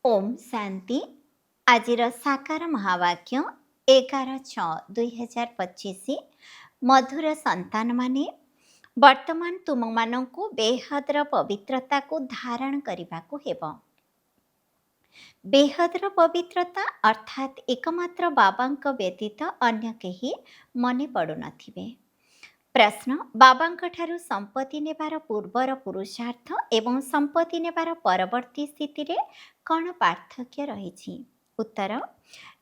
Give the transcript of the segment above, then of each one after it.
ओम शांति। आजिर साकार महावाक्य 11/6/2025। मधुर संतान माने वर्तमान तुम मानंकु बेहदर पवित्रता को धारण करने को हेब। बेहदर पवित्रता अर्थात एकमात्र बाबांक व्यतीत अन्य केही मने पड़ु नथिबे। प्रश्न, बाबांक ठारु संपत्ति नेबार पूर्वर पुरुषार्थ एवं संपत्ति नेबार परवर्ती स्थिति रे कौन पार्थक्य रही? उत्तर,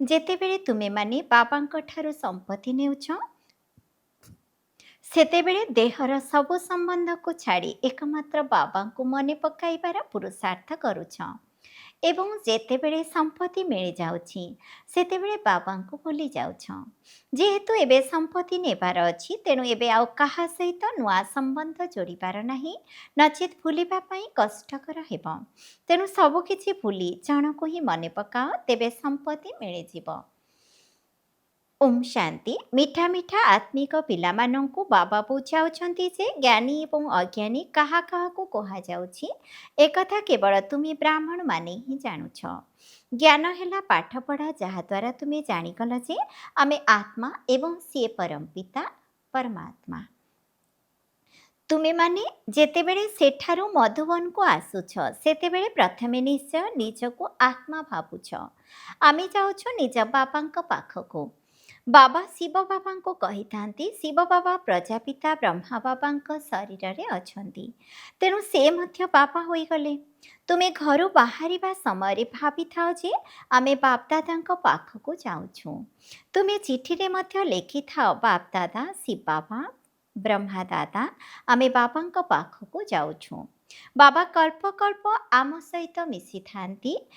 जेतेबेले तुमे माने बाबांक ठारु संपत्ति नेउछ सेतेबेले देहर सबु संबंध को छाड़ी एकमात्र बाबांकु मने पकाइबार पुरुषार्थ करुछ एवं जेतेबेले संपत्ति मिल जाउछि सेतेबेले बाबांकु भूली जाउछ। जेहेतु एबे संपत्ति नेबार अछि तेणु एबे आउ काहा सहित नुआ संबंध जोड़िबार नाही, नचेत भूलिबा पई कष्टकर हेब। तेणु सबु किछि भूली जणको ही मने पकाओ, तेबे संपत्ति मिल जिवो। ओम शांति। मीठा मीठा आत्मिक पिलामानंकु बाबा बुझाउछंती जे ज्ञानी एवं अज्ञानी काहा काहाकु कहा जाउछि एकथा केवल तुमी ब्राह्मण माने ही जानुछ। ज्ञान हेला पाठ पढ़ा जहा द्वारा तुमे जानिगल जे आमे आत्मा एवं सी परम पिता परमात्मा। तुमे माने जेतेबेले सेठारु मधुबन को आसुछ सेतेबेले प्रथमे निश्चय निजको आत्मा भाबुछ। आमे जाउछ निज बाबांक पाखको। बाबा शिव बाबा को कही थांती शिव बाबा प्रजापिता ब्रह्मा बाबा शरीर रे अछंती, तेणु से मध्य बाबा होई गले। तुमे घरु बाहरिबा समय रे भाबी थाओ जे आमे बापदादा पाखको जाउछु। तुमे चिठी रे मध्य लेखि थाओ बापदादा शिव बाबा ब्रह्मा दादा आमे बाबा पाखको जाउछु। बाबा कल्प कल्प आम सहित मिसी थांती।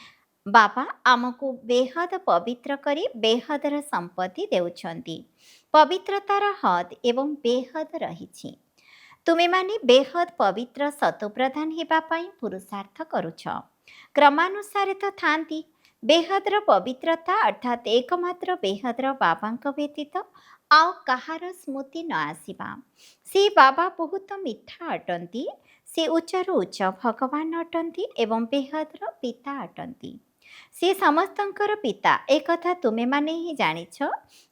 बाबा आमको बेहद पवित्र करी बेहदर संपत्ति देउछंती। पवित्रतार हद एवं बेहद रहिछि। तुमे माने बेहद पवित्र सतोप्रधान हेबा पई पुरुषार्थ करुछ। क्रमानुसारे तो थांती बेहदर पवित्रता अर्थात एकमात्र बेहदर बाबांक व्यतीत आउ कहार स्मृति न आसिबा। से बाबा बहुत मिठा अटंती। से उच्चरु उच्च भगवान अटंती एवं बेहदर पिता अटंती। से समस्तंकर पिता एक कथा तुमे माने ही जानिछ।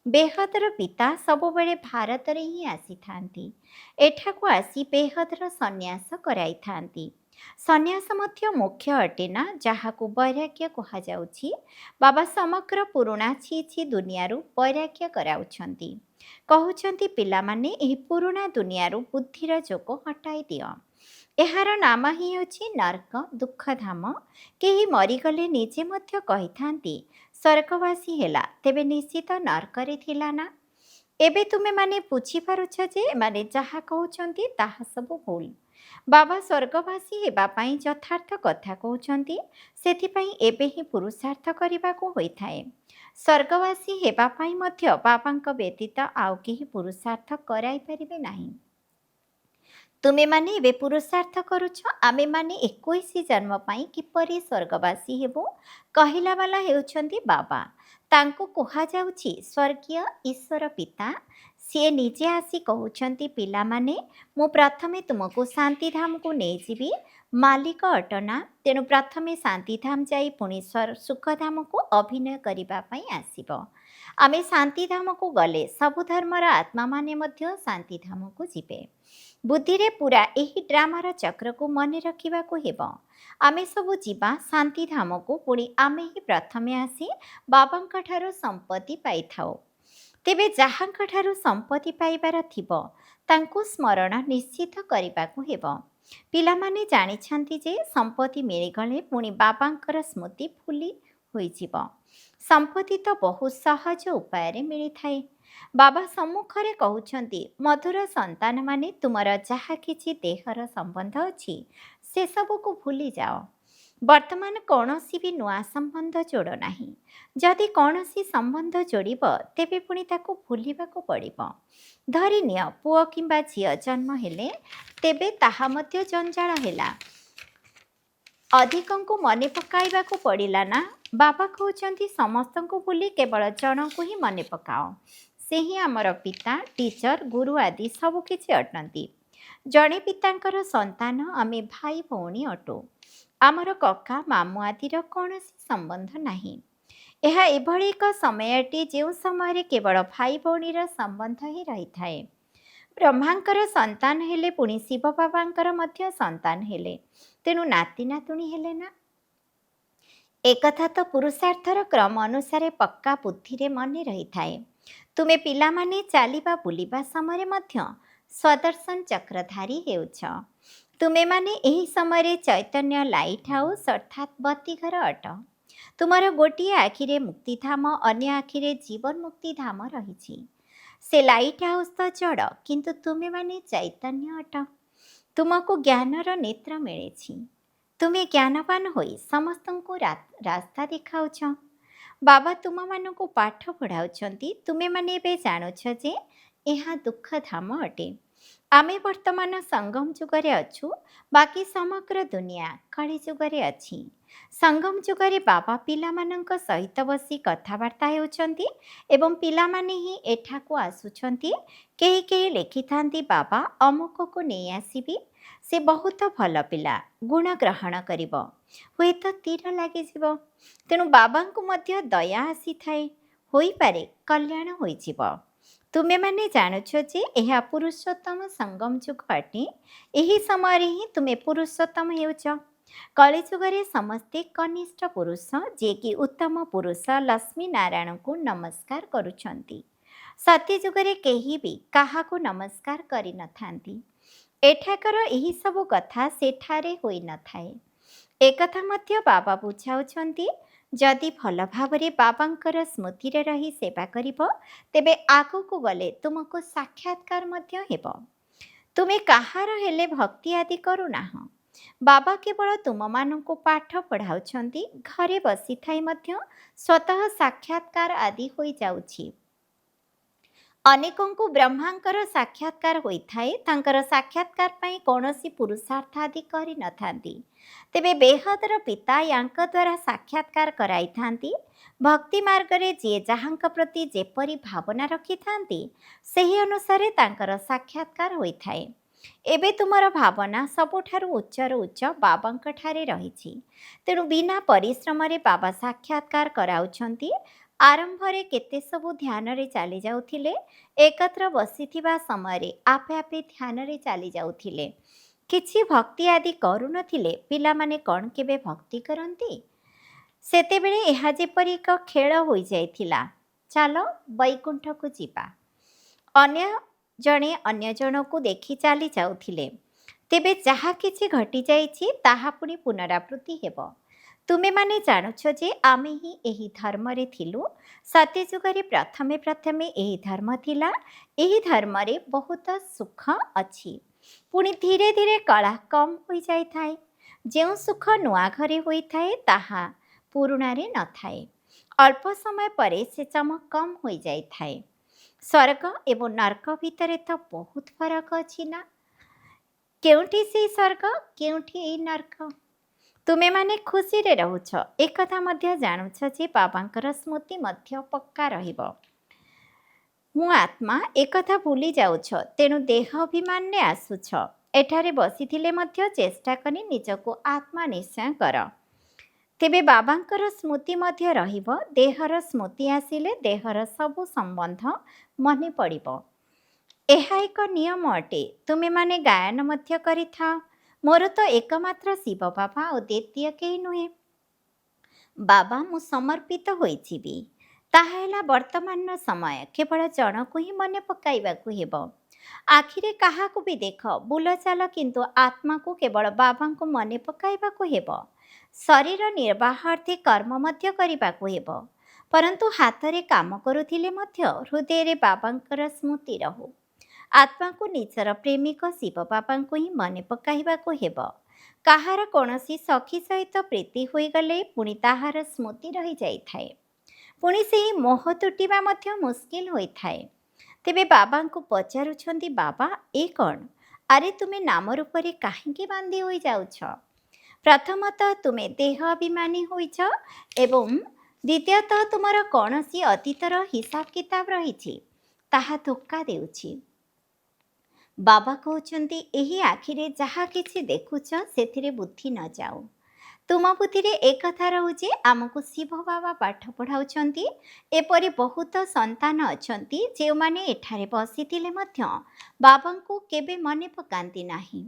बेहदर पिता सबुबेले भारत रे ही आसी थांती। एठाकु आसी बेहदर सन्यास कराई थांती। सन्यास मध्य मुख्य अटे ना, जहाकु वैराग्य कहा जाउछि। बाबा समग्र पुरुणा छी छी दुनियारू वैराग्य कराउछंती। कहउछंती पिला माने एही पुरुणा दुनियारू बुद्धिर जोग हटाई दियो। एहार नाम ही होछि नरक दुःखधाम। केही मरीगले निजे मध्य कही थांती स्वर्गवासी हेला, तेबे निश्चित नरकरे थिला ना। एबे तुमे माने बुझी पारुछ जे माने जहा कहउछंती ताहा सब भूल। बाबा स्वर्गवासी हेबा पई यथार्थ कथा कहउछंती, सेथिपई एबे ही पुरुषार्थ करिबाको होइथाए। स्वर्गवासी हेबा पई मध्य बाबांक व्यतीत आउ केही पुरुषार्थ कराई परिबे नाही। तुमे माने एबे पुरुषार्थ करुछ आमे माने 21 जन्म पाई किपरि स्वर्गवासी हेबो कहिला वाला हेउछंती बाबा। तांको कहा जाउछि स्वर्गीय ईश्वर पिता। सी निजे आसी कहउछंती पिला माने मु प्रथमे तुमको शांतिधाम को नै जिबी। मालिक अटना, तेणु प्रथमे शांतिधाम जाई पुणी सुखधाम को अभिनय करिबा पई आसीबो। आमे शांतिधाम को गले सबु धर्मर आत्मा माने मध्य शांतिधाम को जिबे। बुद्धि रे पूरा एही ड्रामार चक्र को मने रखिबा को हेबो। आमे सबु जीवा शांतिधाम को, पुणी आमे ही प्रथमे आसी बाबांक ठारो संपत्ति पाई थाओ। तेबे जाहांक ठारो संपत्ति पाइबार थिबो तांको स्मरण निश्चित करिबा को हेबो। पिलामाने जानिछंती जे संपत्ति मिलिगले पुणी बाबांकर स्मृति भूली होई जिवो। संपत्ति तो बहुत सहज उपाय रे मिली थाए। बाबा सम्मुखरे कहउछंती मधुर संतान माने तुमर जहा किछि देहर संबंध अछि से सब को भूली जाओ। वर्तमान कौनसी भी नुआ संबंध जोड़ नाही। जदि कौनसी संबंध जोड़िब तेबे पुणी ताको भूलिबाको पड़िब। धरि निय पुओ किंबा झियो जन्म हेले तेबे ताहा मध्य जंजाल हेला। अधिकंकु मने पकाइबाको पड़िला ना। बाबा कहउछंती समस्तंकु भूली केवल जनकु ही मने पकाओ। से ही आमर पिता टीचर गुरु आदि सब किछि अटंती। जड़े पितांकर संतान आमे भाई भौणी अटो। ଆମର କକା ମାମୁଁ ଆଦିର କୌଣସି ସମ୍ବନ୍ଧ ନାହିଁ। ଏହା ଏଭଳି ଏକ ସମୟଟି ଯେଉଁ ସମୟରେ କେବଳ ଭାଇ ଭଉଣୀର ସମ୍ବନ୍ଧ ହିଁ ରହିଥାଏ। ବ୍ରହ୍ମାଙ୍କର ସନ୍ତାନ ହେଲେ ପୁଣି ଶିବ ବାବାଙ୍କର ମଧ୍ୟ ସନ୍ତାନ ହେଲେ, ତେଣୁ ନାତି ନାତୁଣୀ ହେଲେ ନା। ଏକଥା ତ ପୁରୁଷାର୍ଥର କ୍ରମ ଅନୁସାରେ ପକ୍କା ବୁଦ୍ଧିରେ ମନେ ରହିଥାଏ। ତୁମେ ପିଲାମାନେ ଚାଲିବା ବୁଲିବା ସମୟରେ ମଧ୍ୟ ସ୍ୱଦର୍ଶନ ଚକ୍ରଧାରୀ ହେଉଛ। ତୁମେମାନେ ଏହି ସମୟରେ ଚୈତନ୍ୟ ଲାଇଟ୍ ହାଉସ୍ ଅର୍ଥାତ୍ ବତୀଘର ଅଟ। ତୁମର ଗୋଟିଏ ଆଖିରେ ମୁକ୍ତିଧାମ, ଅନ୍ୟ ଆଖିରେ ଜୀବନ ମୁକ୍ତିଧାମ ରହିଛି। ସେ ଲାଇଟ୍ ହାଉସ୍ ତ ଜଡ଼, କିନ୍ତୁ ତୁମେମାନେ ଚୈତନ୍ୟ ଅଟ। ତୁମକୁ ଜ୍ଞାନର ନେତ୍ର ମିଳିଛି। ତୁମେ ଜ୍ଞାନବାନ ହୋଇ ସମସ୍ତଙ୍କୁ ରାସ୍ତା ଦେଖାଉଛ। ବାବା ତୁମମାନଙ୍କୁ ପାଠ ପଢ଼ାଉଛନ୍ତି। ତୁମେମାନେ ଏବେ ଜାଣୁଛ ଯେ ଏହା ଦୁଃଖଧାମ ଅଟେ। ଆମେ ବର୍ତ୍ତମାନ ସଙ୍ଗମ ଯୁଗରେ ଅଛୁ, ବାକି ସମଗ୍ର ଦୁନିଆ କଳି ଯୁଗରେ ଅଛି। ସଙ୍ଗମ ଯୁଗରେ ବାବା ପିଲାମାନଙ୍କ ସହିତ ବସି କଥାବାର୍ତ୍ତା ହେଉଛନ୍ତି ଏବଂ ପିଲାମାନେ ହିଁ ଏଠାକୁ ଆସୁଛନ୍ତି। କେହି କେହି ଲେଖିଥାନ୍ତି, ବାବା ଅମୁକକୁ ନେଇ ଆସିବି, ସେ ବହୁତ ଭଲ ପିଲା, ଗୁଣ ଗ୍ରହଣ କରିବ, ହୁଏତ ତୀର ଲାଗିଯିବ। ତେଣୁ ବାବାଙ୍କୁ ମଧ୍ୟ ଦୟା ଆସିଥାଏ, ହୋଇପାରେ କଲ୍ୟାଣ ହୋଇଯିବ। ତୁମେମାନେ ଜାଣୁଛ ଯେ ଏହା ପୁରୁଷୋତ୍ତମ ସଙ୍ଗମ ଯୁଗ ଅଟେ। ଏହି ସମୟରେ ହିଁ ତୁମେ ପୁରୁଷୋତ୍ତମ ହେଉଛ। କଳିଯୁଗରେ ସମସ୍ତେ କନିଷ୍ଠ ପୁରୁଷ, ଯିଏକି ଉତ୍ତମ ପୁରୁଷ ଲକ୍ଷ୍ମୀ ନାରାୟଣଙ୍କୁ ନମସ୍କାର କରୁଛନ୍ତି। ସତ୍ୟଯୁଗରେ କେହି ବି କାହାକୁ ନମସ୍କାର କରିନଥାନ୍ତି। ଏଠାକାର ଏହିସବୁ କଥା ସେଠାରେ ହୋଇନଥାଏ। ଏକଥା ମଧ୍ୟ ବାବା ବୁଝାଉଛନ୍ତି, ଯଦି ଭଲ ଭାବରେ ବାବାଙ୍କର ସ୍ମୃତିରେ ରହି ସେବା କରିବ, ତେବେ ଆଗକୁ ଗଲେ ତୁମକୁ ସାକ୍ଷାତକାର ମଧ୍ୟ ହେବ। ତୁମେ କାହାର ହେଲେ ଭକ୍ତି ଆଦି କରୁନାହଁ। ବାବା କେବଳ ତୁମମାନଙ୍କୁ ପାଠ ପଢ଼ାଉଛନ୍ତି। ଘରେ ବସିଥାଇ ମଧ୍ୟ ସ୍ୱତଃ ସାକ୍ଷାତକାର ଆଦି ହୋଇଯାଉଛି। ଅନେକଙ୍କୁ ବ୍ରହ୍ମାଙ୍କର ସାକ୍ଷାତକାର ହୋଇଥାଏ। ତାଙ୍କର ସାକ୍ଷାତକାର ପାଇଁ କୌଣସି ପୁରୁଷାର୍ଥ ଆଦି କରିନଥାନ୍ତି, ତେବେ ବେହଦର ପିତା ୟାଙ୍କ ଦ୍ୱାରା ସାକ୍ଷାତକାର କରାଇଥାନ୍ତି। ଭକ୍ତି ମାର୍ଗରେ ଯିଏ ଯାହାଙ୍କ ପ୍ରତି ଯେପରି ଭାବନା ରଖିଥାନ୍ତି, ସେହି ଅନୁସାରେ ତାଙ୍କର ସାକ୍ଷାତକାର ହୋଇଥାଏ। ଏବେ ତୁମର ଭାବନା ସବୁଠାରୁ ଉଚ୍ଚରୁ ଉଚ୍ଚ ବାବାଙ୍କଠାରେ ରହିଛି। ତେଣୁ ବିନା ପରିଶ୍ରମରେ ବାବା ସାକ୍ଷାତକାର କରାଉଛନ୍ତି। ଆରମ୍ଭରେ କେତେ ସବୁ ଧ୍ୟାନରେ ଚାଲି ଯାଉଥିଲେ। ଏକତ୍ର ବସିଥିବା ସମୟରେ ଆପେ ଆପେ ଧ୍ୟାନରେ ଚାଲି ଯାଉଥିଲେ। କିଛି ଭକ୍ତି ଆଦି କରୁନଥିଲେ। ପିଲାମାନେ କ'ଣ କେବେ ଭକ୍ତି କରନ୍ତି? ସେତେବେଳେ ଏହା ଯେପରି ଏକ ଖେଳ ହୋଇଯାଇଥିଲା। ଚାଲ ବୈକୁଣ୍ଠକୁ ଯିବା। ଅନ୍ୟ ଜଣେ ଅନ୍ୟ ଜଣକୁ ଦେଖି ଚାଲି ଯାଉଥିଲେ। ତେବେ ଯାହା କିଛି ଘଟିଯାଇଛି ତାହା ପୁଣି ପୁନରାବୃତ୍ତି ହେବ। ତୁମେମାନେ ଜାଣୁଛ ଯେ ଆମେ ହିଁ ଏହି ଧର୍ମରେ ଥିଲୁ। ସତ୍ୟଯୁଗରେ ପ୍ରଥମେ ପ୍ରଥମେ ଏହି ଧର୍ମ ଥିଲା। ଏହି ଧର୍ମରେ ବହୁତ ସୁଖ ଅଛି। ପୁଣି ଧୀରେ ଧୀରେ କଳା କମ୍ ହୋଇଯାଇଥାଏ। ଯେଉଁ ସୁଖ ନୂଆ ଘରେ ହୋଇଥାଏ ତାହା ପୁରୁଣାରେ ନଥାଏ। ଅଳ୍ପ ସମୟ ପରେ ସେ ଚମକ କମ୍ ହୋଇଯାଇଥାଏ। ସ୍ୱର୍ଗ ଏବଂ ନର୍କ ଭିତରେ ତ ବହୁତ ଫରକ ଅଛି ନା। କେଉଁଠି ସେଇ ସ୍ୱର୍ଗ, କେଉଁଠି ଏଇ ନର୍କ? ତୁମେମାନେ ଖୁସିରେ ରହୁଛ। ଏକଥା ମଧ୍ୟ ଜାଣୁଛ ଯେ ବାବାଙ୍କର ସ୍ମୃତି ମଧ୍ୟ ପକ୍କା ରହିବ। ମୁଁ ଆତ୍ମା, ଏକଥା ଭୁଲି ଯାଉଛ। ତେଣୁ ଦେହ ଅଭିମାନରେ ଆସୁଛ। ଏଠାରେ ବସିଥିଲେ ମଧ୍ୟ ଚେଷ୍ଟା କରି ନିଜକୁ ଆତ୍ମା ନିଶ୍ଚୟ କର। ତେବେ ବାବାଙ୍କର ସ୍ମୃତି ମଧ୍ୟ ରହିବ। ଦେହର ସ୍ମୃତି ଆସିଲେ ଦେହର ସବୁ ସମ୍ବନ୍ଧ ମନେ ପଡ଼ିବ। ଏହା ଏକ ନିୟମ ଅଟେ। ତୁମେମାନେ ଗାୟନ ମଧ୍ୟ କରିଥାଅ, ମୋର ତ ଏକମାତ୍ର ଶିବ ବାବା ଆଉ ଦ୍ୱିତୀୟ କେହି ନୁହେଁ। ବାବା, ମୁଁ ସମର୍ପିତ ହୋଇଯିବି। ତାହା ହେଲା ବର୍ତ୍ତମାନର ସମୟ। କେବଳ ଜଣକୁ ହିଁ ମନେ ପକାଇବାକୁ ହେବ। ଆଖିରେ କାହାକୁ ବି ଦେଖ, ବୁଲ ଚାଲ, କିନ୍ତୁ ଆତ୍ମାକୁ କେବଳ ବାବାଙ୍କୁ ମନେ ପକାଇବାକୁ ହେବ। ଶରୀର ନିର୍ବାହାର୍ଥେ କର୍ମ ମଧ୍ୟ କରିବାକୁ ହେବ, ପରନ୍ତୁ ହାତରେ କାମ କରୁଥିଲେ ମଧ୍ୟ ହୃଦୟରେ ବାବାଙ୍କର ସ୍ମୃତି ରହୁ। ଆତ୍ମାକୁ ନିଜର ପ୍ରେମିକ ଶିବ ବାବାଙ୍କୁ ହିଁ ମନେ ପକାଇବାକୁ ହେବ। କାହାର କୌଣସି ସଖୀ ସହିତ ପ୍ରୀତି ହୋଇଗଲେ ପୁଣି ତାହାର ସ୍ମୃତି ରହିଯାଇଥାଏ। ପୁଣି ସେହି ମୋହ ତୁଟିବା ମଧ୍ୟ ମୁସ୍କିଲ ହୋଇଥାଏ। ତେବେ ବାବାଙ୍କୁ ପଚାରୁଛନ୍ତି, ବାବା ଏ କ'ଣ? ଆରେ ତୁମେ ନାମ ରୂପରେ କାହିଁକି ବାନ୍ଧି ହୋଇଯାଉଛ? ପ୍ରଥମତଃ ତୁମେ ଦେହ ଅଭିମାନୀ ହୋଇଛ ଏବଂ ଦ୍ୱିତୀୟତଃ ତୁମର କୌଣସି ଅତୀତର ହିସାବ କିତାବ ରହିଛି, ତାହା ଧୋକା ଦେଉଛି। ବାବା କହୁଛନ୍ତି, ଏହି ଆଖିରେ ଯାହା କିଛି ଦେଖୁଛ ସେଥିରେ ବୁଦ୍ଧି ନ ଯାଉ। ତୁମ ବୁଦ୍ଧିରେ ଏକଥା ରହୁଛି ଆମକୁ ଶିବ ବାବା ପାଠ ପଢ଼ାଉଛନ୍ତି। ଏପରି ବହୁତ ସନ୍ତାନ ଅଛନ୍ତି ଯେଉଁମାନେ ଏଠାରେ ବସିଥିଲେ ମଧ୍ୟ ବାବାଙ୍କୁ କେବେ ମନେ ପକାନ୍ତି ନାହିଁ।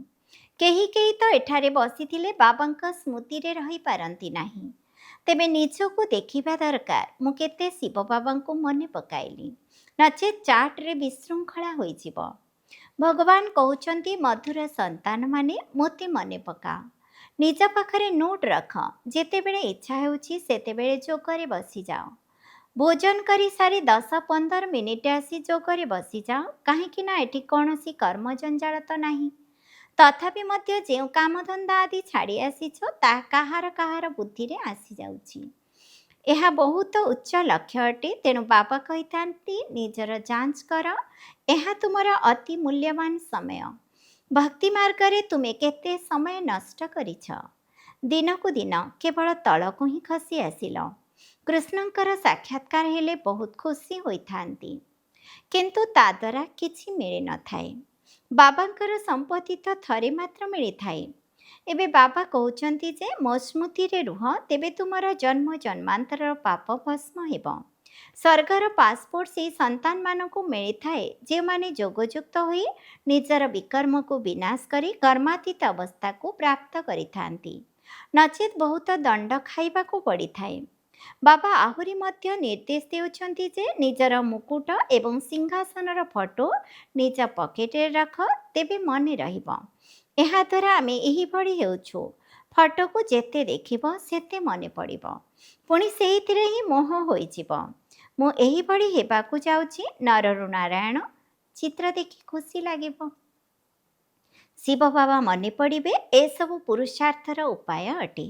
କେହି କେହି ତ ଏଠାରେ ବସିଥିଲେ ବାବାଙ୍କ ସ୍ମୃତିରେ ରହିପାରନ୍ତି ନାହିଁ। ତେବେ ନିଜକୁ ଦେଖିବା ଦରକାର ମୁଁ କେତେ ଶିବ ବାବାଙ୍କୁ ମନେ ପକାଇଲି, ନଚେତ୍ ଚାଟ୍ରେ ବିଶୃଙ୍ଖଳା ହୋଇଯିବ। ଭଗବାନ କହୁଛନ୍ତି ମଧୁର ସନ୍ତାନମାନେ ମୋତେ ମନେ ପକାଅ। ନିଜ ପାଖରେ ନୋଟ୍ ରଖ। ଯେତେବେଳେ ଇଚ୍ଛା ହେଉଛି ସେତେବେଳେ ଯୋଗରେ ବସିଯାଅ। ଭୋଜନ କରି ସାରି 10-15 ମିନିଟ୍ ଆସି ଯୋଗରେ ବସିଯାଅ, କାହିଁକି ନା ଏଠି କୌଣସି କର୍ମ ଜଞ୍ଜାଳ ତ ନାହିଁ। ତଥାପି ମଧ୍ୟ ଯେଉଁ କାମଧନ୍ଦା ଆଦି ଛାଡ଼ି ଆସିଛ ତାହା କାହାର କାହାର ବୁଦ୍ଧିରେ ଆସିଯାଉଛି। ଏହା ବହୁତ ଉଚ୍ଚ ଲକ୍ଷ୍ୟ ଅଟେ। ତେଣୁ ବାବା କହିଥାନ୍ତି ନିଜର ଯାଞ୍ଚ କର। ଏହା ତୁମର ଅତି ମୂଲ୍ୟବାନ ସମୟ। ଭକ୍ତି ମାର୍ଗରେ ତୁମେ କେତେ ସମୟ ନଷ୍ଟ କରିଛ। ଦିନକୁ ଦିନ କେବଳ ତଳକୁ ହିଁ ଖସି ଆସିଲ। କୃଷ୍ଣଙ୍କର ସାକ୍ଷାତକାର ହେଲେ ବହୁତ ଖୁସି ହୋଇଥାନ୍ତି, କିନ୍ତୁ ତା ଦ୍ୱାରା କିଛି ମିଳିନଥାଏ। ବାବାଙ୍କର ସମ୍ପତ୍ତି ତ ଥରେ ମାତ୍ର ମିଳିଥାଏ। ଏବେ ବାବା କହୁଛନ୍ତି ଯେ ମୋ ସ୍ମୃତିରେ ରୁହ, ତେବେ ତୁମର ଜନ୍ମ ଜନ୍ମାନ୍ତରର ପାପ ଭସ୍ମ ହେବ। ସ୍ୱର୍ଗର ପାସପୋର୍ଟ ସେହି ସନ୍ତାନମାନଙ୍କୁ ମିଳିଥାଏ ଯେଉଁମାନେ ଯୋଗଯୁକ୍ତ ହୋଇ ନିଜର ବିକର୍ମକୁ ବିନାଶ କରି କର୍ମାତୀତ ଅବସ୍ଥାକୁ ପ୍ରାପ୍ତ କରିଥାନ୍ତି, ନଚେତ୍ ବହୁତ ଦଣ୍ଡ ଖାଇବାକୁ ପଡ଼ିଥାଏ। ବାବା ଆହୁରି ମଧ୍ୟ ନିର୍ଦ୍ଦେଶ ଦେଉଛନ୍ତି ଯେ ନିଜର ମୁକୁଟ ଏବଂ ସିଂହାସନର ଫଟୋ ନିଜ ପକେଟରେ ରଖ, ତେବେ ମନେ ରହିବ। ଏହାଦ୍ୱାରା ଆମେ ଏହିଭଳି ହେଉଛୁ। ଫଟୋକୁ ଯେତେ ଦେଖିବ ସେତେ ମନେ ପଡ଼ିବ, ପୁଣି ସେଇଥିରେ ହିଁ ମୋହ ହୋଇଯିବ। ମୁଁ ଏହିଭଳି ହେବାକୁ ଯାଉଛି। ନରରୁ ନାରାୟଣ ଚିତ୍ର ଦେଖି ଖୁସି ଲାଗିବ। ଶିବ ବାବା ମନେ ପଡ଼ିବେ, ଏସବୁ ପୁରୁଷାର୍ଥର ଉପାୟ ଅଟେ।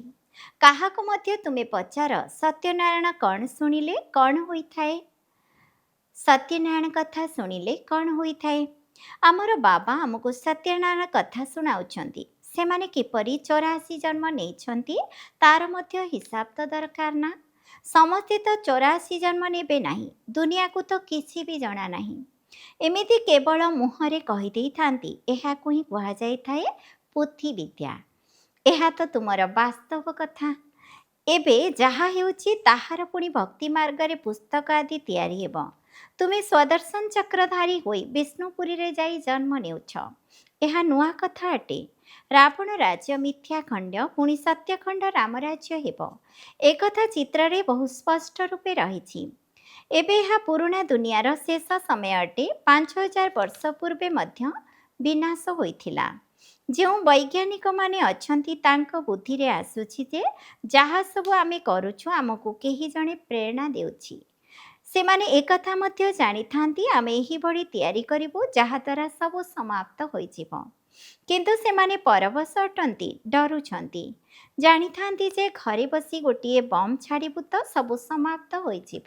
କାହାକୁ ମଧ୍ୟ ତୁମେ ପଚାର ସତ୍ୟନାରାୟଣ କ'ଣ ଶୁଣିଲେ କ'ଣ ହୋଇଥାଏ? ସତ୍ୟନାରାୟଣ କଥା ଶୁଣିଲେ କ'ଣ ହୋଇଥାଏ? ଆମର ବାବା ଆମକୁ ସତ୍ୟନାରାୟଣ କଥା ଶୁଣାଉଛନ୍ତି। ସେମାନେ କିପରି 84 ଜନ୍ମ ନେଇଛନ୍ତି ତାର ମଧ୍ୟ ହିସାବ ତ ଦରକାର ନା। ସମସ୍ତେ ତ 84 ଜନ୍ମ ନେବେ ନାହିଁ। ଦୁନିଆକୁ ତ କିଛି ବି ଜଣା ନାହିଁ। ଏମିତି କେବଳ ମୁହଁରେ କହିଦେଇଥାନ୍ତି। ଏହାକୁ ହିଁ କୁହାଯାଇଥାଏ ପୋଥିବିଦ୍ୟା। ଏହା ତ ତୁମର ବାସ୍ତବ କଥା। ଏବେ ଯାହା ହେଉଛି ତାହାର ପୁଣି ଭକ୍ତି ମାର୍ଗରେ ପୁସ୍ତକ ଆଦି ତିଆରି ହେବ। ତୁମେ ସ୍ୱଦର୍ଶନ ଚକ୍ରଧାରୀ ହୋଇ ବିଷ୍ଣୁପୁରୀରେ ଯାଇ ଜନ୍ମ ନେଉଛ। ଏହା ନୂଆ କଥା ଅଟେ। ରାବଣ ରାଜ୍ୟ ମିଥ୍ୟା ଖଣ୍ଡ, ପୁଣି ସତ୍ୟଖଣ୍ଡ ରାମରାଜ୍ୟ ହେବ। ଏକଥା ଚିତ୍ରରେ ବହୁ ସ୍ପଷ୍ଟ ରୂପେ ରହିଛି। ଏବେ ଏହା ପୁରୁଣା ଦୁନିଆର ଶେଷ ସମୟ ଅଟେ। 5000 ବର୍ଷ ପୂର୍ବେ ମଧ୍ୟ ବିନାଶ ହୋଇଥିଲା। ଯେଉଁ ବୈଜ୍ଞାନିକମାନେ ଅଛନ୍ତି ତାଙ୍କ ବୁଦ୍ଧିରେ ଆସୁଛି ଯେ ଯାହା ସବୁ ଆମେ କରୁଛୁ ଆମକୁ କେହି ଜଣେ ପ୍ରେରଣା ଦେଉଛି। ସେମାନେ ଏକଥା ମଧ୍ୟ ଜାଣିଥାନ୍ତି ଆମେ ଏହିଭଳି ତିଆରି କରିବୁ ଯାହାଦ୍ୱାରା ସବୁ ସମାପ୍ତ ହୋଇଯିବ। କିନ୍ତୁ ସେମାନେ ପରବଶ ଅଟନ୍ତି, ଡରୁଛନ୍ତି। ଜାଣିଥାନ୍ତି ଯେ ଘରେ ବସି ଗୋଟିଏ ବମ୍ ଛାଡ଼ିବୁ ତ ସବୁ ସମାପ୍ତ ହୋଇଯିବ।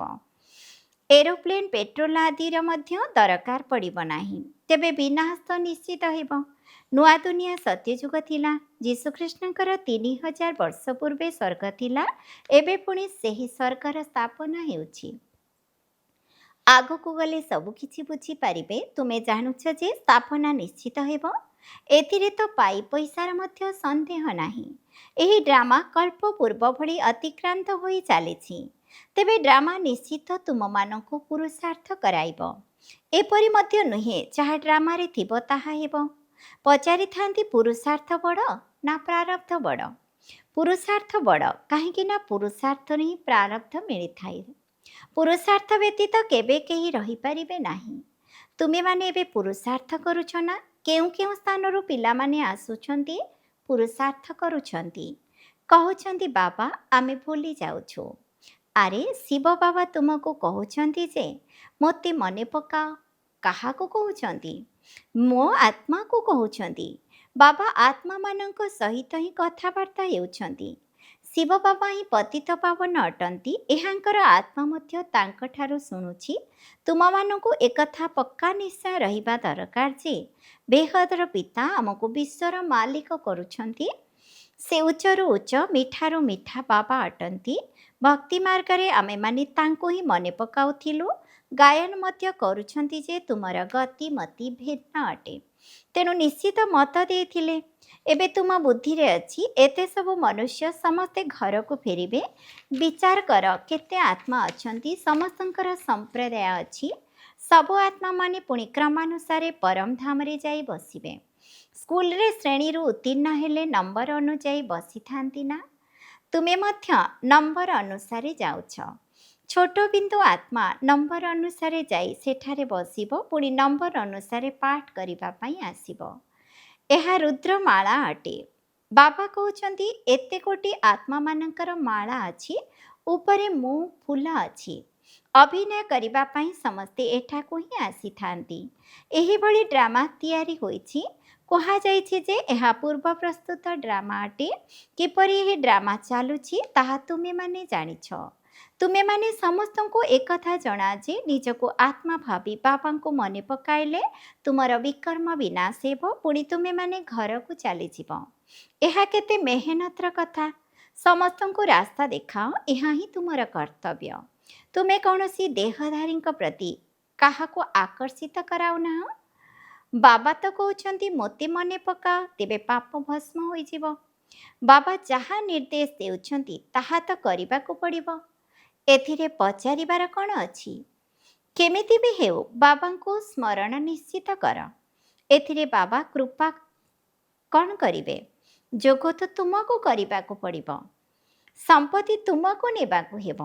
ଏରୋପ୍ଲେନ୍ ପେଟ୍ରୋଲ ଆଦିର ମଧ୍ୟ ଦରକାର ପଡ଼ିବ ନାହିଁ। ତେବେ ବିନାଶ ତ ନିଶ୍ଚିତ ହେବ। ନୂଆ ଦୁନିଆ ସତ୍ୟଯୁଗ ଥିଲା। ଯୀଶୁଖ୍ରୀଷ୍ଟଙ୍କର 3000 ବର୍ଷ ପୂର୍ବେ ସ୍ୱର୍ଗ ଥିଲା। ଏବେ ପୁଣି ସେହି ସ୍ୱର୍ଗର ସ୍ଥାପନା ହେଉଛି। ଆଗକୁ ଗଲେ ସବୁ କିଛି ବୁଝିପାରିବେ। ତୁମେ ଜାଣୁଛ ଯେ ସ୍ଥାପନା ନିଶ୍ଚିତ ହେବ। ଏଥିରେ ତ ପାଇ ପଇସାର ମଧ୍ୟ ସନ୍ଦେହ ନାହିଁ। ଏହି ଡ୍ରାମା କଳ୍ପ ପୂର୍ବ ଭଳି ଅତିକ୍ରାନ୍ତ ହୋଇ ଚାଲିଛି। ତେବେ ଡ୍ରାମା ନିଶ୍ଚିତ ତୁମମାନଙ୍କୁ ପୁରୁଷାର୍ଥ କରାଇବ। ଏପରି ମଧ୍ୟ ନୁହେଁ ଯାହା ଡ୍ରାମାରେ ଥିବ ତାହା ହେବ। ପଚାରିଥାନ୍ତି ପୁରୁଷାର୍ଥ ବଡ଼ ନା ପ୍ରାରବ୍ଧ ବଡ଼? ପୁରୁଷାର୍ଥ ବଡ଼, କାହିଁକି ନା ପୁରୁଷାର୍ଥରେ ହିଁ ପ୍ରାରବ୍ଧ ମିଳିଥାଏ। ପୁରୁଷାର୍ଥ ବ୍ୟତୀତ କେବେ କେହି ରହିପାରିବେ ନାହିଁ। ତୁମେମାନେ ଏବେ ପୁରୁଷାର୍ଥ କରୁଛ ନା? କେଉଁ କେଉଁ ସ୍ଥାନରୁ ପିଲାମାନେ ଆସୁଛନ୍ତି, ପୁରୁଷାର୍ଥ କରୁଛନ୍ତି, କହୁଛନ୍ତି ବାବା ଆମେ ଭୁଲି ଯାଉଛୁ। ଆରେ ଶିବ ବାବା ତୁମକୁ କହୁଛନ୍ତି ଯେ ମୋତେ ମନେ ପକାଅ। କାହାକୁ କହୁଛନ୍ତି? ମୋ ଆତ୍ମାକୁ କହୁଛନ୍ତି। ବାବା ଆତ୍ମାମାନଙ୍କ ସହିତ ହିଁ କଥାବାର୍ତ୍ତା ହେଉଛନ୍ତି। ଶିବ ବାବା ହିଁ ପତିତ ପାବନ ଅଟନ୍ତି। ଏହାଙ୍କର ଆତ୍ମା ମଧ୍ୟ ତାଙ୍କଠାରୁ ଶୁଣୁଛି। ତୁମମାନଙ୍କୁ ଏକଥା ପକ୍କା ନିଶ୍ଚୟ ରହିବା ଦରକାର ଯେ ବେହଦର ପିତା ଆମକୁ ବିଶ୍ୱର ମାଲିକ କରୁଛନ୍ତି। ସେ ଉଚ୍ଚରୁ ଉଚ୍ଚ, ମିଠାରୁ ମିଠା ବାବା ଅଟନ୍ତି। ଭକ୍ତି ମାର୍ଗରେ ଆମେମାନେ ତାଙ୍କୁ ହିଁ ମନେ ପକାଉଥିଲୁ। ଗାୟନ ମଧ୍ୟ କରୁଛନ୍ତି ଯେ ତୁମର ଗତି ମତି ଭିନ୍ନ ଅଟେ। ତେଣୁ ନିଶ୍ଚିତ ମତ ଦେଇଥିଲେ ଏବେ ତୁମ ବୁଦ୍ଧିରେ ଅଛି ଏତେ ସବୁ ମନୁଷ୍ୟ ସମସ୍ତେ ଘରକୁ ଫେରିବେ। ବିଚାର କର କେତେ ଆତ୍ମା ଅଛନ୍ତି, ସମସ୍ତଙ୍କର ସମ୍ପ୍ରଦାୟ ଅଛି। ସବୁ ଆତ୍ମାମାନେ ପୁଣି କ୍ରମାନୁସାରେ ପରମ ଧାମରେ ଯାଇ ବସିବେ। ସ୍କୁଲରେ ଶ୍ରେଣୀରୁ ଉତ୍ତୀର୍ଣ୍ଣ ହେଲେ ନମ୍ବର ଅନୁଯାୟୀ ବସିଥାନ୍ତି ନା? ତୁମେ ମଧ୍ୟ ନମ୍ବର ଅନୁସାରେ ଯାଉଛ। ଛୋଟ ବିନ୍ଦୁ ଆତ୍ମା ନମ୍ବର ଅନୁସାରେ ଯାଇ ସେଠାରେ ବସିବ, ପୁଣି ନମ୍ବର ଅନୁସାରେ ପାଠ କରିବା ପାଇଁ ଆସିବ। ଏହା ରୁଦ୍ରମାଳା ଅଟେ। ବାବା କହୁଛନ୍ତି ଏତେ କୋଟି ଆତ୍ମାମାନଙ୍କର ମାଳା ଅଛି, ଉପରେ ମୁଁ ଫୁଲ ଅଛି। ଅଭିନୟ କରିବା ପାଇଁ ସମସ୍ତେ ଏଠାକୁ ହିଁ ଆସିଥାନ୍ତି। ଏହିଭଳି ଡ୍ରାମା ତିଆରି ହୋଇଛି। କୁହାଯାଇଛି ଯେ ଏହା ପୂର୍ବ ପ୍ରସ୍ତୁତ ଡ୍ରାମା ଅଟେ। କିପରି ଏହି ଡ୍ରାମା ଚାଲୁଛି ତାହା ତୁମେମାନେ ଜାଣିଛ। ତୁମେମାନେ ସମସ୍ତଙ୍କୁ ଏକଥା ଜଣା ଯେ ନିଜକୁ ଆତ୍ମା ଭାବି ବାବାଙ୍କୁ ମନେ ପକାଇଲେ ତୁମର ବିକର୍ମ ବିନାଶ ହେବ, ପୁଣି ତୁମେମାନେ ଘରକୁ ଚାଲିଯିବ। ଏହା କେତେ ମେହନତର କଥା। ସମସ୍ତଙ୍କୁ ରାସ୍ତା ଦେଖାଅ, ଏହା ହିଁ ତୁମର କର୍ତ୍ତବ୍ୟ। ତୁମେ କୌଣସି ଦେହଧାରୀଙ୍କ ପ୍ରତି କାହାକୁ ଆକର୍ଷିତ କରାଉନାହ। ବାବା ତ କହୁଛନ୍ତି ମୋତେ ମନେ ପକାଅ, ତେବେ ପାପ ଭସ୍ମ ହୋଇଯିବ। ବାବା ଯାହା ନିର୍ଦ୍ଦେଶ ଦେଉଛନ୍ତି ତାହା ତ କରିବାକୁ ପଡ଼ିବ। ଏଥିରେ ପଚାରିବାର କ'ଣ ଅଛି? କେମିତି ବି ହେଉ ବାବାଙ୍କୁ ସ୍ମରଣ ନିଶ୍ଚିତ କର। ଏଥିରେ ବାବା କୃପା କ'ଣ କରିବେ? ଯୋଗ ତ ତୁମକୁ କରିବାକୁ ପଡ଼ିବ। ସମ୍ପତ୍ତି ତୁମକୁ ନେବାକୁ ହେବ।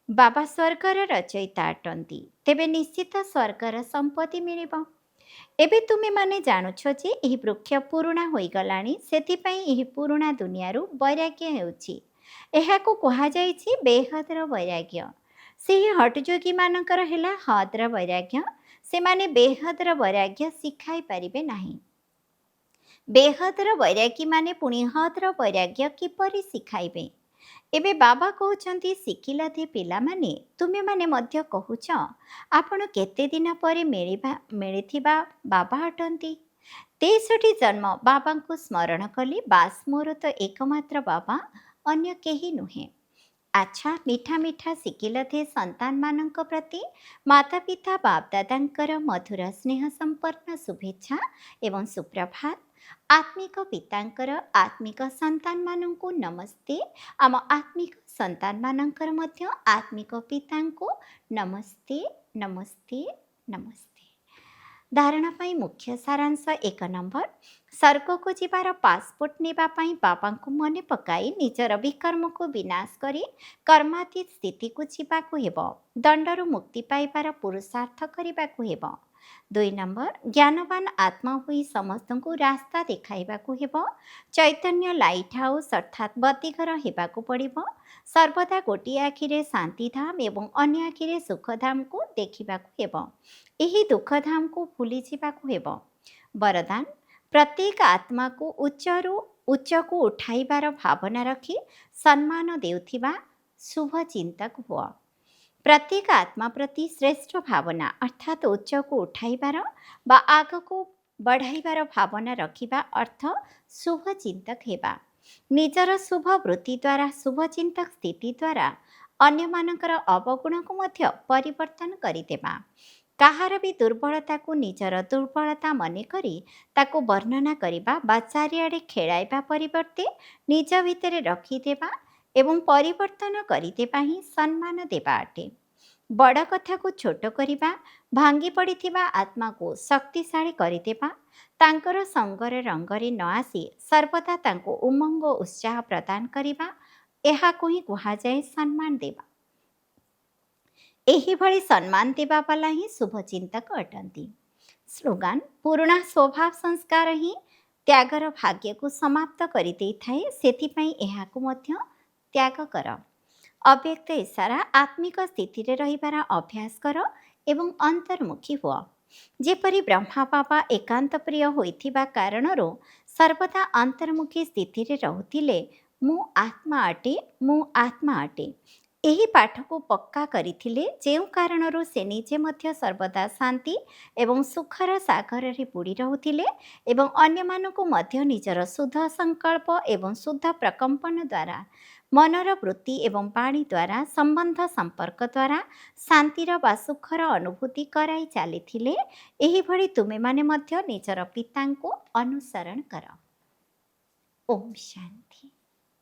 ବାବା ସ୍ୱର୍ଗର ରଚୟିତା ଅଟନ୍ତି, ତେବେ ନିଶ୍ଚିତ ସ୍ୱର୍ଗର ସମ୍ପତ୍ତି ମିଳିବ। ଏବେ ତୁମେମାନେ ଜାଣୁଛ ଯେ ଏହି ବୃକ୍ଷ ପୁରୁଣା ହୋଇଗଲାଣି, ସେଥିପାଇଁ ଏହି ପୁରୁଣା ଦୁନିଆରୁ ବୈରାଗ୍ୟ ହେଉଛି। ଏହାକୁ କୁହାଯାଇଛି ବେହଦର ବୈରାଗ୍ୟ। ସେହି ହଟଯୋଗୀମାନଙ୍କର ହେଲା ହଦର ବୈରାଗ୍ୟ। ସେମାନେ ବେହଦର ବୈରାଗ୍ୟ ଶିଖାଇ ପାରିବେ ନାହିଁ। ବେହଦର ବୈରାଗୀମାନେ ପୁଣି ହଦର ବୈରାଗ୍ୟ କିପରି ଶିଖାଇବେ? ଏବେ ବାବା କହୁଛନ୍ତି ଶିଖିଲଧି ପିଲାମାନେ, ତୁମେମାନେ ମଧ୍ୟ କହୁଛ ଆପଣ କେତେ ଦିନ ପରେ ମିଳିଥିବା ବାବା ଅଟନ୍ତି। 63 ଜନ୍ମ ବାବାଙ୍କୁ ସ୍ମରଣ କଲି, ବାସ୍ ମୋର ତ ଏକମାତ୍ର ବାବା, ଅନ୍ୟ କେହି ନୁହେଁ। ଆଚ୍ଛା, ମିଠା ମିଠା ଶିଖିଲଧି ସନ୍ତାନମାନଙ୍କ ପ୍ରତି ମାତା ପିତା ବାପଦାଦାଙ୍କର ମଧୁର ସ୍ନେହ ସମ୍ପନ୍ନ ଶୁଭେଚ୍ଛା ଏବଂ ସୁପ୍ରଭାତ। ଆତ୍ମିକ ପିତାଙ୍କର ଆତ୍ମିକ ସନ୍ତାନମାନଙ୍କୁ ନମସ୍ତେ। ଆମ ଆତ୍ମିକ ସନ୍ତାନମାନଙ୍କର ମଧ୍ୟ ଆତ୍ମିକ ପିତାଙ୍କୁ ନମସ୍ତେ, ନମସ୍ତେ, ନମସ୍ତେ। ଧାରଣା ପାଇଁ ମୁଖ୍ୟ ସାରାଂଶ 1 ନମ୍ବର, ସ୍ୱର୍ଗକୁ ଯିବାର ପାସପୋର୍ଟ ନେବା ପାଇଁ ବାବାଙ୍କୁ ମନେ ପକାଇ ନିଜର ବିକର୍ମକୁ ବିନାଶ କରି କର୍ମାତୀତ ସ୍ଥିତିକୁ ଯିବାକୁ ହେବ। ଦଣ୍ଡରୁ ମୁକ୍ତି ପାଇବାର ପୁରୁଷାର୍ଥ କରିବାକୁ ହେବ। 2 ନମ୍ବର, ଜ୍ଞାନବାନ ଆତ୍ମା ହୋଇ ସମସ୍ତଙ୍କୁ ରାସ୍ତା ଦେଖାଇବାକୁ ହେବ। ଚୈତନ୍ୟ ଲାଇଟ୍ ହାଉସ୍ ଅର୍ଥାତ୍ ବତୀଘର ହେବାକୁ ପଡ଼ିବ। ସର୍ବଦା ଗୋଟିଏ ଆଖିରେ ଶାନ୍ତିଧାମ ଏବଂ ଅନ୍ୟ ଆଖିରେ ସୁଖଧାମକୁ ଦେଖିବାକୁ ହେବ। ଏହି ଦୁଃଖଧାମକୁ ଭୁଲିଯିବାକୁ ହେବ। ବରଦାନ, ପ୍ରତ୍ୟେକ ଆତ୍ମାକୁ ଉଚ୍ଚରୁ ଉଚ୍ଚକୁ ଉଠାଇବାର ଭାବନା ରଖି ସମ୍ମାନ ଦେଉଥିବା ଶୁଭ ଚିନ୍ତକ ହୁଅ। ପ୍ରତ୍ୟେକ ଆତ୍ମା ପ୍ରତି ଶ୍ରେଷ୍ଠ ଭାବନା ଅର୍ଥାତ୍ ଉଚ୍ଚକୁ ଉଠାଇବାର ବା ଆଗକୁ ବଢ଼ାଇବାର ଭାବନା ରଖିବା ଅର୍ଥ ଶୁଭ ଚିନ୍ତକ ହେବା। ନିଜର ଶୁଭ ବୃତ୍ତି ଦ୍ୱାରା, ଶୁଭଚିନ୍ତକ ସ୍ଥିତି ଦ୍ୱାରା ଅନ୍ୟମାନଙ୍କର ଅବଗୁଣକୁ ମଧ୍ୟ ପରିବର୍ତ୍ତନ କରିଦେବା। କାହାର ବି ଦୁର୍ବଳତାକୁ ନିଜର ଦୁର୍ବଳତା ମନେକରି ତାକୁ ବର୍ଣ୍ଣନା କରିବା ବା ଚାରିଆଡ଼େ ଖେଳାଇବା ପରିବର୍ତ୍ତେ ନିଜ ଭିତରେ ରଖିଦେବା ଏବଂ ପରିବର୍ତ୍ତନ କରିଦେବା ହିଁ ସମ୍ମାନ ଦେବା ଅଟେ। ବଡ଼ କଥାକୁ ଛୋଟ କରିବା, ଭାଙ୍ଗି ପଡ଼ିଥିବା ଆତ୍ମାକୁ ଶକ୍ତିଶାଳୀ କରିଦେବା, ତାଙ୍କର ସଙ୍ଗର ରଙ୍ଗରେ ନ ଆସି ସର୍ବଦା ତାଙ୍କୁ ଉମଙ୍ଗ ଉତ୍ସାହ ପ୍ରଦାନ କରିବା, ଏହାକୁ ହିଁ କୁହାଯାଏ ସମ୍ମାନ ଦେବା। ଏହିଭଳି ସମ୍ମାନ ଦେବା ବାଲା ହିଁ ଶୁଭଚିନ୍ତକ ଅଟନ୍ତି। ସ୍ଲୋଗାନ, ପୁରୁଣା ସ୍ୱଭାବ ସଂସ୍କାର ହିଁ ତ୍ୟାଗର ଭାଗ୍ୟକୁ ସମାପ୍ତ କରିଦେଇଥାଏ, ସେଥିପାଇଁ ଏହାକୁ ମଧ୍ୟ ତ୍ୟାଗ କର। ଅବ୍ୟକ୍ତ ଇଶାରା, ଆତ୍ମିକ ସ୍ଥିତିରେ ରହିବାର ଅଭ୍ୟାସ କର ଏବଂ ଅନ୍ତର୍ମୁଖୀ ହୁଅ। ଯେପରି ବ୍ରହ୍ମା ବାବା ଏକାନ୍ତ ପ୍ରିୟ ହୋଇଥିବା କାରଣରୁ ସର୍ବଦା ଅନ୍ତର୍ମୁଖୀ ସ୍ଥିତିରେ ରହୁଥିଲେ। ମୁଁ ଆତ୍ମା ଅଟେ, ମୁଁ ଆତ୍ମା ଅଟେ। ଏହି ପାଠକୁ ପକ୍କା କରିଥିଲେ, ଯେଉଁ କାରଣରୁ ସେ ନିଜେ ମଧ୍ୟ ସର୍ବଦା ଶାନ୍ତି ଏବଂ ସୁଖର ସାଗରରେ ବୁଡ଼ି ରହୁଥିଲେ ଏବଂ ଅନ୍ୟମାନଙ୍କୁ ମଧ୍ୟ ନିଜର ଶୁଦ୍ଧ ସଂକଳ୍ପ ଏବଂ ଶୁଦ୍ଧ ପ୍ରକମ୍ପନ ଦ୍ୱାରା, ମନର ବୃତ୍ତି ଏବଂ ବାଣୀ ଦ୍ୱାରା, ସମ୍ବନ୍ଧ ସମ୍ପର୍କ ଦ୍ୱାରା ଶାନ୍ତିର ବା ସୁଖର ଅନୁଭୂତି କରାଇ ଚାଲିଥିଲେ। ଏହିଭଳି ତୁମେମାନେ ମଧ୍ୟ ନିଜର ପିତାଙ୍କୁ ଅନୁସରଣ କର। ଓମ୍ ଶାନ୍ତି।